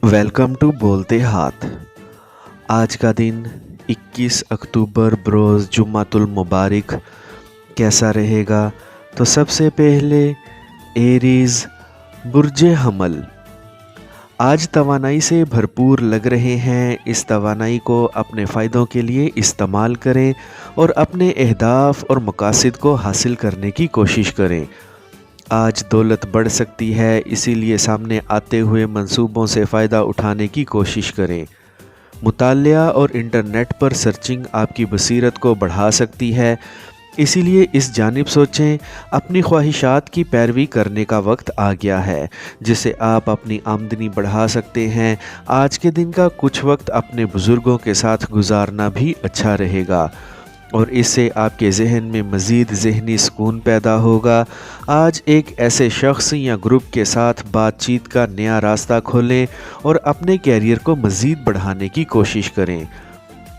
Welcome to बोलते हाथ। आज का दिन 21 अक्टूबर बरोज़ जुम्मातुल मुबारक कैसा रहेगा? तो सबसे पहले एरीज़ बुर्जे हमल आज तवानाई से भरपूर लग रहे हैं। इस तवानाई को अपने फ़ायदों के लिए इस्तेमाल करें और अपने अहदाफ और मकासद को हासिल करने की कोशिश करें। आज दौलत बढ़ सकती है, इसीलिए सामने आते हुए मंसूबों से फ़ायदा उठाने की कोशिश करें। मुतालिया और इंटरनेट पर सर्चिंग आपकी बसीरत को बढ़ा सकती है, इसीलिए इस जानिब सोचें। अपनी ख्वाहिशात की पैरवी करने का वक्त आ गया है, जिससे आप अपनी आमदनी बढ़ा सकते हैं। आज के दिन का कुछ वक्त अपने बुज़ुर्गों के साथ गुजारना भी अच्छा रहेगा और इससे आपके जहन में मज़ीद ज़हनी सुकून पैदा होगा। आज एक ऐसे शख्स या ग्रुप के साथ बातचीत का नया रास्ता खोलें और अपने कैरियर को मज़ीद बढ़ाने की कोशिश करें।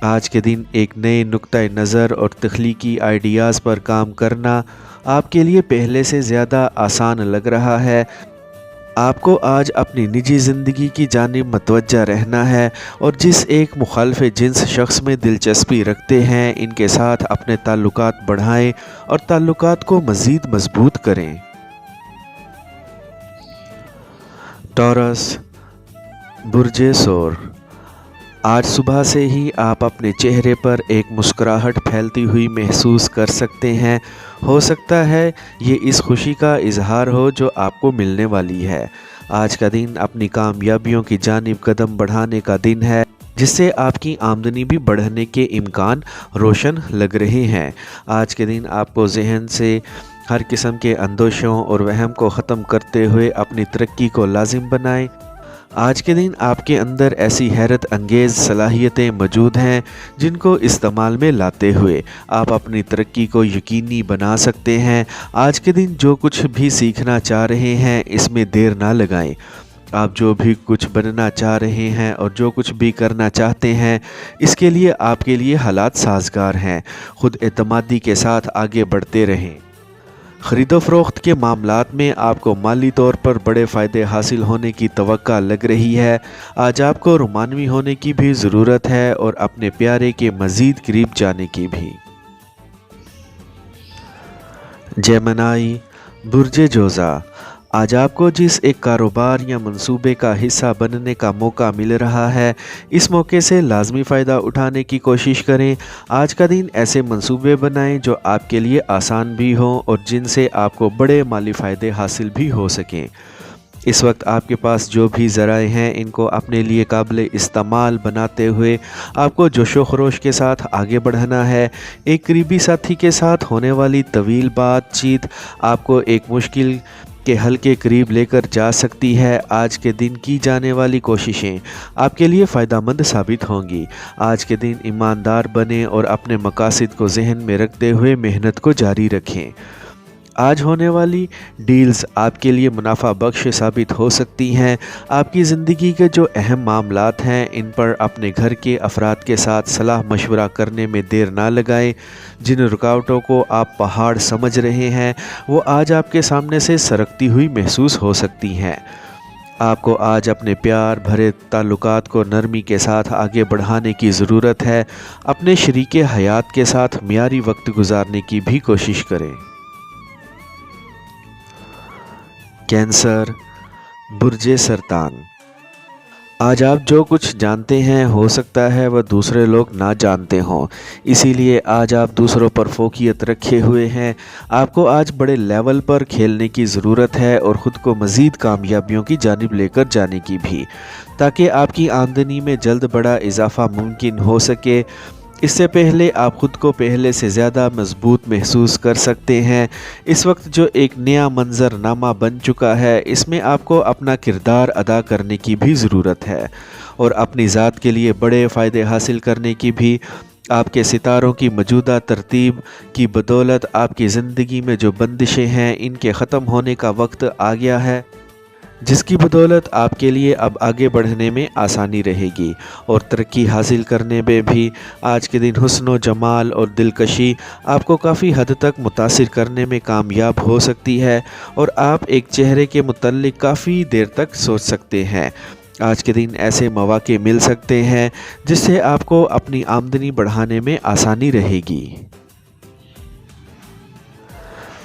आज के दिन एक नए नुक्ता नज़र और तख्लीकी आइडियाज़ पर काम करना आपके लिए पहले से ज़्यादा आसान लग रहा है। आपको आज अपनी निजी ज़िंदगी की जानिब मतवज्जा रहना है और जिस एक मुखालिफ जिन्स शख्स में दिलचस्पी रखते हैं, इनके साथ अपने ताल्लुकात बढ़ाएं और ताल्लुकात को मज़ीद मजबूत करें। टॉरस बुर्जे सोर आज सुबह से ही आप अपने चेहरे पर एक मुस्कुराहट फैलती हुई महसूस कर सकते हैं। हो सकता है ये इस खुशी का इजहार हो जो आपको मिलने वाली है। आज का दिन अपनी कामयाबियों की जानिब कदम बढ़ाने का दिन है, जिससे आपकी आमदनी भी बढ़ने के इम्कान रोशन लग रहे हैं। आज के दिन आपको जहन से हर किस्म के अंदोशों और वहम को ख़त्म करते हुए अपनी तरक्की को लाजिम बनाएं। आज के दिन आपके अंदर ऐसी हैरत अंगेज़ सलाहियतें मौजूद हैं जिनको इस्तेमाल में लाते हुए आप अपनी तरक्की को यकीनी बना सकते हैं। आज के दिन जो कुछ भी सीखना चाह रहे हैं, इसमें देर ना लगाएं। आप जो भी कुछ बनना चाह रहे हैं और जो कुछ भी करना चाहते हैं, इसके लिए आपके लिए हालात साजगार हैं। खुद एतमादी के साथ आगे बढ़ते रहें। ख़रीदो फ़रोख्त के मामलात में आपको माली तौर पर बड़े फ़ायदे हासिल होने की तवक्का लग रही है। आज आपको रोमानवी होने की भी ज़रूरत है और अपने प्यारे के मज़ीद करीब जाने की भी। जेमिनी बुर्जे जोज़ा आज आपको जिस एक कारोबार या मंसूबे का हिस्सा बनने का मौका मिल रहा है, इस मौके से लाजमी फ़ायदा उठाने की कोशिश करें। आज का दिन ऐसे मंसूबे बनाएं जो आपके लिए आसान भी हों और जिनसे आपको बड़े माली फ़ायदे हासिल भी हो सकें। इस वक्त आपके पास जो भी ज़राए हैं, इनको अपने लिए काबिल इस्तेमाल बनाते हुए आपको जोशो खरोश के साथ आगे बढ़ना है। एक करीबी साथी के साथ होने वाली तवील बातचीत आपको एक मुश्किल के हल के करीब लेकर जा सकती है। आज के दिन की जाने वाली कोशिशें आपके लिए फ़ायदेमंद साबित होंगी। आज के दिन ईमानदार बने और अपने मकासद को जहन में रखते हुए मेहनत को जारी रखें। आज होने वाली डील्स आपके लिए मुनाफा बख्श साबित हो सकती हैं। आपकी ज़िंदगी के जो अहम मामलात हैं, इन पर अपने घर के अफराद के साथ सलाह मशवरा करने में देर ना लगाएं। जिन रुकावटों को आप पहाड़ समझ रहे हैं, वो आज आपके सामने से सरकती हुई महसूस हो सकती हैं। आपको आज अपने प्यार भरे ताल्लुकात को नरमी के साथ आगे बढ़ाने की ज़रूरत है। अपने शरीके हयात के साथ मियारी वक्त गुजारने की भी कोशिश करें। कैंसर बुर्जे सरतान आज आप जो कुछ जानते हैं, हो सकता है वह दूसरे लोग ना जानते हों, इसीलिए आज आप दूसरों पर फोकियत रखे हुए हैं। आपको आज बड़े लेवल पर खेलने की ज़रूरत है और ख़ुद को मज़ीद कामयाबियों की जानिब लेकर जाने की भी, ताकि आपकी आमदनी में जल्द बड़ा इजाफ़ा मुमकिन हो सके। इससे पहले आप ख़ुद को पहले से ज़्यादा मजबूत महसूस कर सकते हैं। इस वक्त जो एक नया मंजरनामा बन चुका है, इसमें आपको अपना किरदार अदा करने की भी ज़रूरत है और अपनी ज़ात के लिए बड़े फ़ायदे हासिल करने की भी। आपके सितारों की मौजूदा तरतीब की बदौलत आपकी ज़िंदगी में जो बंदिशें हैं, इनके ख़त्म होने का वक्त आ गया है, जिसकी बदौलत आपके लिए अब आगे बढ़ने में आसानी रहेगी और तरक्की हासिल करने में भी। आज के दिन हुस्न जमाल और दिलकशी आपको काफ़ी हद तक मुतासिर करने में कामयाब हो सकती है और आप एक चेहरे के मुतल्लिक काफ़ी देर तक सोच सकते हैं। آج کے دن ایسے مواقع مل سکتے ہیں جس سے آپ کو اپنی آمدنی بڑھانے میں آسانی رہے گی۔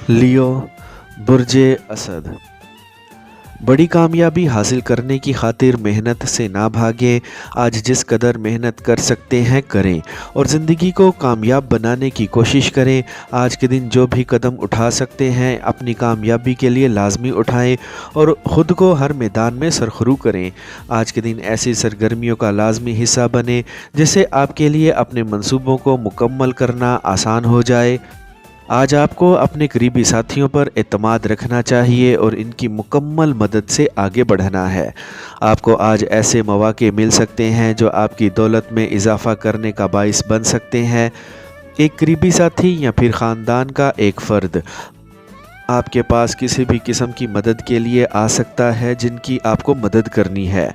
لیو، برج اسد، بڑی کامیابی حاصل کرنے کی خاطر محنت سے نہ بھاگیں۔ آج جس قدر محنت کر سکتے ہیں کریں اور زندگی کو کامیاب بنانے کی کوشش کریں۔ آج کے دن جو بھی قدم اٹھا سکتے ہیں اپنی کامیابی کے لیے لازمی اٹھائیں اور خود کو ہر میدان میں سرخرو کریں۔ آج کے دن ایسی سرگرمیوں کا لازمی حصہ بنیں جس سے آپ کے لیے اپنے منصوبوں کو مکمل کرنا آسان ہو جائے۔ آج آپ کو اپنے قریبی ساتھیوں پر اعتماد رکھنا چاہیے اور ان کی مکمل مدد سے آگے بڑھنا ہے۔ آپ کو آج ایسے مواقع مل سکتے ہیں جو آپ کی دولت میں اضافہ کرنے کا باعث بن سکتے ہیں۔ ایک قریبی ساتھی یا پھر خاندان کا ایک فرد آپ کے پاس کسی بھی قسم کی مدد کے لیے آ سکتا ہے جن کی آپ کو مدد کرنی ہے۔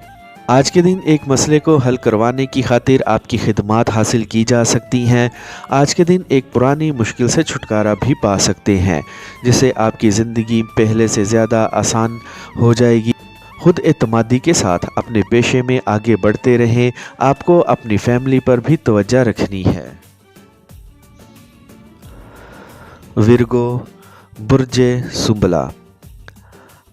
آج کے دن ایک مسئلے کو حل کروانے کی خاطر آپ کی خدمات حاصل کی جا سکتی ہیں۔ آج کے دن ایک پرانی مشکل سے چھٹکارا بھی پا سکتے ہیں جس سے آپ کی زندگی پہلے سے زیادہ آسان ہو جائے گی۔ خود اعتمادی کے ساتھ اپنے پیشے میں آگے بڑھتے رہیں۔ آپ کو اپنی فیملی پر بھی توجہ رکھنی ہے۔ ورگو، برج سنبلا،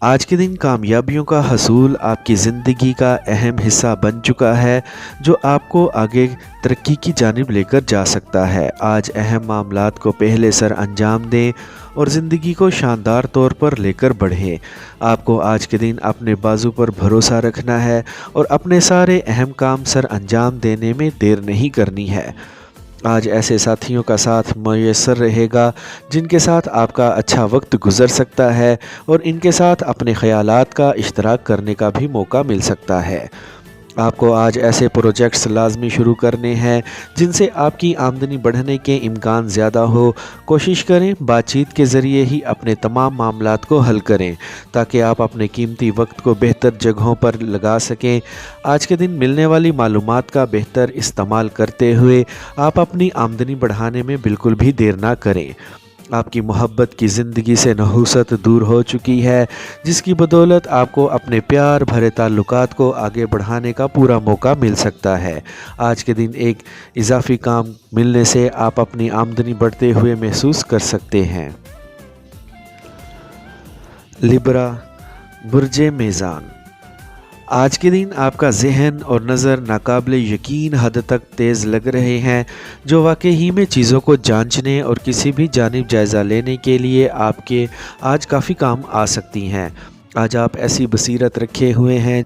آج کے دن کامیابیوں کا حصول آپ کی زندگی کا اہم حصہ بن چکا ہے جو آپ کو آگے ترقی کی جانب لے کر جا سکتا ہے۔ آج اہم معاملات کو پہلے سر انجام دیں اور زندگی کو شاندار طور پر لے کر بڑھیں۔ آپ کو آج کے دن اپنے بازو پر بھروسہ رکھنا ہے اور اپنے سارے اہم کام سر انجام دینے میں دیر نہیں کرنی ہے۔ آج ایسے ساتھیوں کا ساتھ میسر رہے گا جن کے ساتھ آپ کا اچھا وقت گزر سکتا ہے اور ان کے ساتھ اپنے خیالات کا اشتراک کرنے کا بھی موقع مل سکتا ہے۔ آپ کو آج ایسے پروجیکٹس لازمی شروع کرنے ہیں جن سے آپ کی آمدنی بڑھنے کے امکان زیادہ ہو۔ کوشش کریں بات چیت کے ذریعے ہی اپنے تمام معاملات کو حل کریں تاکہ آپ اپنے قیمتی وقت کو بہتر جگہوں پر لگا سکیں۔ آج کے دن ملنے والی معلومات کا بہتر استعمال کرتے ہوئے آپ اپنی آمدنی بڑھانے میں بالکل بھی دیر نہ کریں۔ آپ کی محبت کی زندگی سے نحوست دور ہو چکی ہے جس کی بدولت آپ کو اپنے پیار بھرے تعلقات کو آگے بڑھانے کا پورا موقع مل سکتا ہے۔ آج کے دن ایک اضافی کام ملنے سے آپ اپنی آمدنی بڑھتے ہوئے محسوس کر سکتے ہیں۔ لیبرا، برج میزان، آج کے دن آپ کا ذہن اور نظر ناقابل یقین حد تک تیز لگ رہے ہیں جو واقعی میں چیزوں کو جانچنے اور کسی بھی جانب جائزہ لینے کے لیے آپ کے آج کافی کام آ سکتی ہیں۔ آج آپ ایسی بصیرت رکھے ہوئے ہیں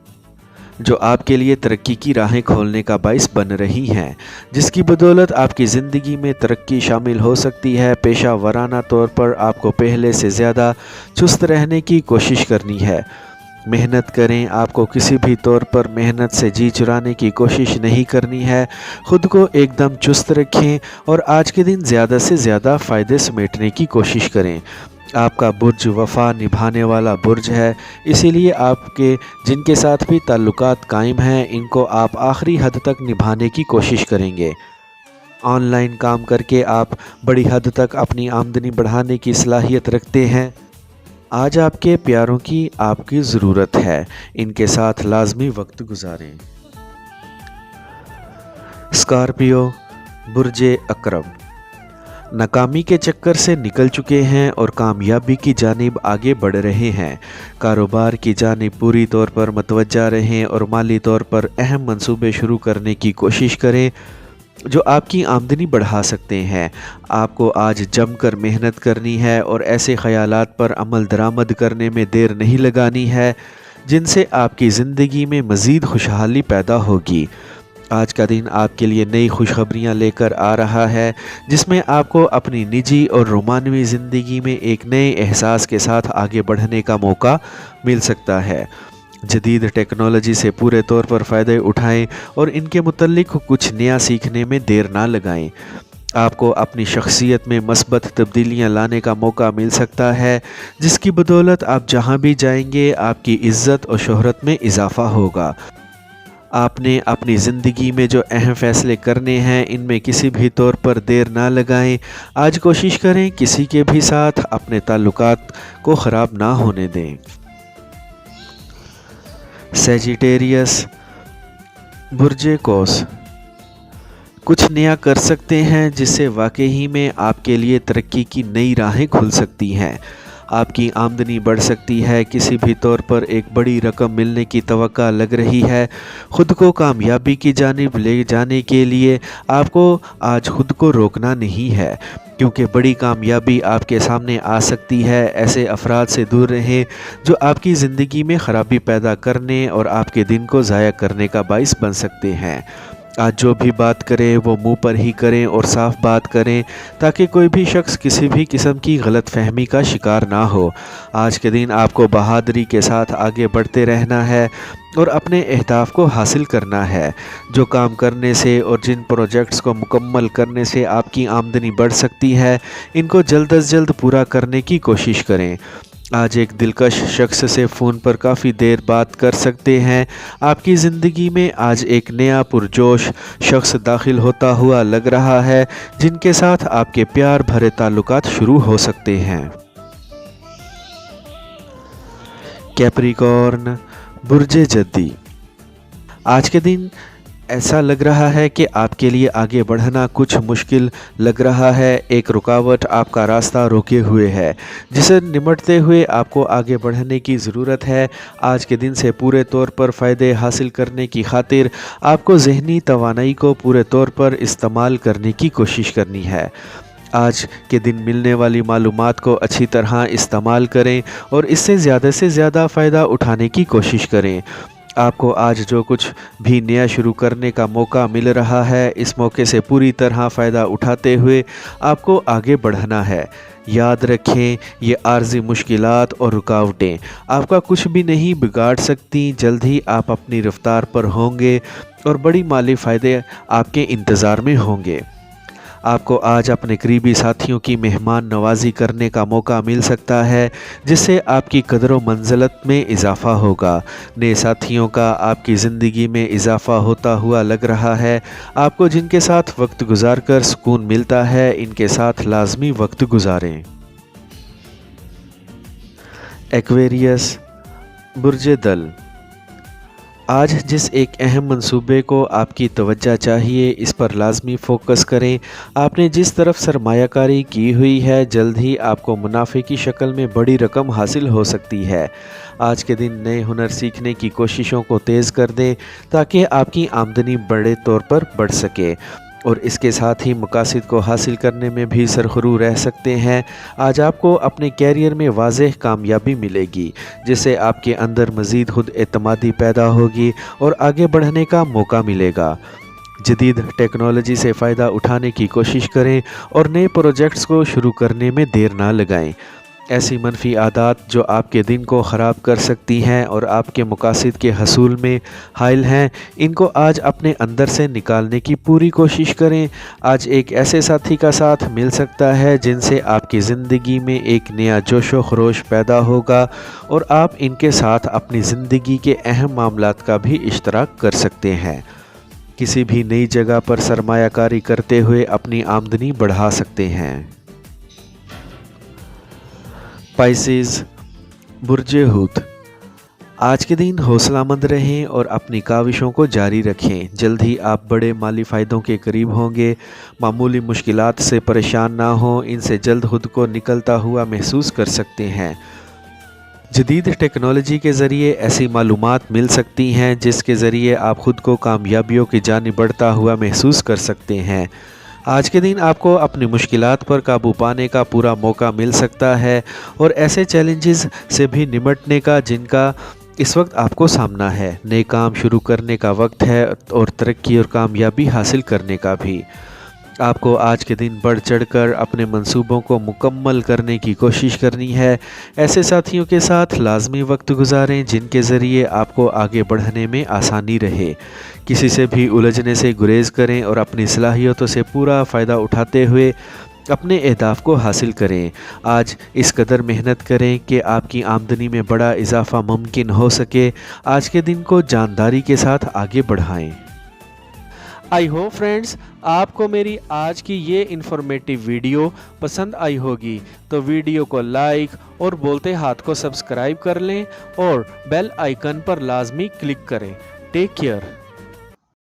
جو آپ کے لیے ترقی کی راہیں کھولنے کا باعث بن رہی ہیں جس کی بدولت آپ کی زندگی میں ترقی شامل ہو سکتی ہے۔ پیشہ ورانہ طور پر آپ کو پہلے سے زیادہ چست رہنے کی کوشش کرنی ہے۔ محنت کریں، آپ کو کسی بھی طور پر محنت سے جی چرانے کی کوشش نہیں کرنی ہے۔ خود کو ایک دم چست رکھیں اور آج کے دن زیادہ سے زیادہ فائدے سمیٹنے کی کوشش کریں۔ آپ کا برج وفا نبھانے والا برج ہے، اسی لیے آپ کے جن کے ساتھ بھی تعلقات قائم ہیں ان کو آپ آخری حد تک نبھانے کی کوشش کریں گے۔ آن لائن کام کر کے آپ بڑی حد تک اپنی آمدنی بڑھانے کی صلاحیت رکھتے ہیں۔ آج آپ کے پیاروں کی آپ کی ضرورت ہے، ان کے ساتھ لازمی وقت گزاریں۔ اسکارپیو، برج عقرب، ناکامی کے چکر سے نکل چکے ہیں اور کامیابی کی جانب آگے بڑھ رہے ہیں۔ کاروبار کی جانب پوری طور پر متوجہ رہیں اور مالی طور پر اہم منصوبے شروع کرنے کی کوشش کریں جو آپ کی آمدنی بڑھا سکتے ہیں۔ آپ کو آج جم کر محنت کرنی ہے اور ایسے خیالات پر عمل درآمد کرنے میں دیر نہیں لگانی ہے جن سے آپ کی زندگی میں مزید خوشحالی پیدا ہوگی۔ آج کا دن آپ کے لیے نئی خوشخبریاں لے کر آ رہا ہے جس میں آپ کو اپنی نجی اور رومانوی زندگی میں ایک نئے احساس کے ساتھ آگے بڑھنے کا موقع مل سکتا ہے۔ جدید ٹیکنالوجی سے پورے طور پر فائدے اٹھائیں اور ان کے متعلق کچھ نیا سیکھنے میں دیر نہ لگائیں۔ آپ کو اپنی شخصیت میں مثبت تبدیلیاں لانے کا موقع مل سکتا ہے جس کی بدولت آپ جہاں بھی جائیں گے آپ کی عزت اور شہرت میں اضافہ ہوگا۔ آپ نے اپنی زندگی میں جو اہم فیصلے کرنے ہیں ان میں کسی بھی طور پر دیر نہ لگائیں۔ آج کوشش کریں کسی کے بھی ساتھ اپنے تعلقات کو خراب نہ ہونے دیں۔ सैजिटेरियस, बुर्ज कौस, कुछ नया कर सकते हैं जिससे वाकई में आपके लिए तरक्की की नई राहें खुल सकती हैं। आपकी आमदनी बढ़ सकती है, किसी भी तौर पर एक बड़ी रकम मिलने की तवक्का लग रही है। खुद को कामयाबी की जानिब ले जाने के लिए आपको आज खुद को रोकना नहीं है, क्योंकि बड़ी कामयाबी आपके सामने आ सकती है। ऐसे अफराद से दूर रहें जो आपकी ज़िंदगी में ख़राबी पैदा करने और आपके दिन को ज़ाया करने का बाइस बन सकते हैं। आज जो भी बात करें वो मुंह पर ही करें और साफ बात करें, ताकि कोई भी शख्स किसी भी किस्म की गलत फहमी का शिकार ना हो। आज के दिन आपको बहादुरी के साथ आगे बढ़ते रहना है और अपने अहदाफ को हासिल करना है। जो काम करने से और जिन प्रोजेक्ट्स को मुकम्मल करने से आपकी आमदनी बढ़ सकती है, इनको जल्द अज जल्द पूरा करने की कोशिश करें। आज एक दिलकश शख्स से फ़ोन पर काफ़ी देर बात कर सकते हैं। आपकी ज़िंदगी में आज एक नया पुरजोश शख्स दाखिल होता हुआ लग रहा है, जिनके साथ आपके प्यार भरे ताल्लुकात शुरू हो सकते हैं। कैप्रिकॉर्न, बुर्ज जद्दी, आज के दिन ऐसा लग रहा है कि आपके लिए आगे बढ़ना कुछ मुश्किल लग रहा है। एक रुकावट आपका रास्ता रोके हुए है, जिसे निमटते हुए आपको आगे बढ़ने की ज़रूरत है। आज के दिन से पूरे तौर पर फ़ायदे हासिल करने की खातिर आपको ज़हनी तवानाई को पूरे तौर पर इस्तेमाल करने की कोशिश करनी है। आज के दिन मिलने वाली मालूमात को अच्छी तरह इस्तेमाल करें और इससे से ज़्यादा फ़ायदा उठाने की कोशिश करें। आपको आज जो कुछ भी नया शुरू करने का मौका मिल रहा है, इस मौके से पूरी तरह फ़ायदा उठाते हुए आपको आगे बढ़ना है। याद रखें, ये आर्जी मुश्किलात और रुकावटें आपका कुछ भी नहीं बिगाड़ सकती। जल्द ही आप अपनी रफ्तार पर होंगे और बड़ी माली फ़ायदे आपके इंतज़ार में होंगे। आपको आज अपने करीबी साथियों की मेहमान नवाजी करने का मौका मिल सकता है, जिससे आपकी कदर व मंज़लत में इजाफ़ा होगा। नए साथियों का आपकी ज़िंदगी में इजाफ़ा होता हुआ लग रहा है। आपको जिनके साथ वक्त गुजार कर सुकून मिलता है, इनके साथ लाजमी वक्त गुजारें। एक्वेरियस, बुर्ज दल, आज जिस एक अहम मंसूबे को आपकी तवज्जो चाहिए, इस पर लाजमी फ़ोकस करें। आपने जिस तरफ सरमायाकारी की हुई है, जल्द ही आपको मुनाफे की शक्ल में बड़ी रकम हासिल हो सकती है। आज के दिन नए हुनर सीखने की कोशिशों को तेज़ कर दें, ताकि आपकी आमदनी बड़े तौर पर बढ़ सके और इसके साथ ही मकासद को हासिल करने में भी सरखरू रह सकते हैं। आज आपको अपने कैरियर में वाज़ेह कामयाबी मिलेगी, जिससे आपके अंदर मज़ीद खुद एतमादी पैदा होगी और आगे बढ़ने का मौका मिलेगा। जदीद टेक्नोलॉजी से फ़ायदा उठाने की कोशिश करें और नए प्रोजेक्ट्स को शुरू करने में देर ना लगाएं। ऐसी मनफी आदत जो आपके दिन को ख़राब कर सकती हैं और आपके मकासद के हसूल में हाइल हैं, इनको आज अपने अंदर से निकालने की पूरी कोशिश करें। आज एक ऐसे साथी का साथ मिल सकता है जिनसे आपकी ज़िंदगी में एक नया जोश व खरोश पैदा होगा और आप इनके साथ अपनी ज़िंदगी के अहम मामलात का भी इश्तराक कर सकते हैं। किसी भी नई जगह पर सरमायाकारी करते हुए अपनी आमदनी बढ़ा सकते हैं। पाइसेस, बुर्ज हूत, आज के दिन हौसलामंद रहें और अपनी काविशों को जारी रखें। जल्द ही आप बड़े माली फ़ायदों के करीब होंगे। मामूली मुश्किलात से परेशान ना हों, इनसे जल्द खुद को निकलता हुआ महसूस कर सकते हैं। जदीद टेक्नोलॉजी के ज़रिए ऐसी मालूमात मिल सकती हैं जिसके ज़रिए आप ख़ुद को कामयाबियों की जानिब बढ़ता हुआ महसूस कर सकते हैं। आज के दिन आपको अपनी मुश्किलात पर काबू पाने का पूरा मौका मिल सकता है और ऐसे चैलेंजेस से भी निमटने का जिनका इस वक्त आपको सामना है। नए काम शुरू करने का वक्त है और तरक्की और कामयाबी हासिल करने का भी। आपको आज के दिन बढ़ चढ़कर अपने मंसूबों को मुकम्मल करने की कोशिश करनी है। ऐसे साथियों के साथ लाजमी वक्त गुजारें जिनके ज़रिए आपको आगे बढ़ने में आसानी रहे। किसी से भी उलझने से गुरेज़ करें और अपनी सलाहियतों से पूरा फ़ायदा उठाते हुए अपने अहदाफ को हासिल करें। आज इस कदर मेहनत करें कि आपकी आमदनी में बड़ा इजाफ़ा मुमकिन हो सके। आज के दिन को जानदारी के साथ आगे बढ़ाएं। आई होप फ्रेंड्स आपको मेरी आज की ये इन्फॉर्मेटिव वीडियो पसंद आई होगी, तो वीडियो को लाइक और बोलते हाथ को सब्सक्राइब कर लें और बेल आइकन पर लाजमी क्लिक करें। Take care.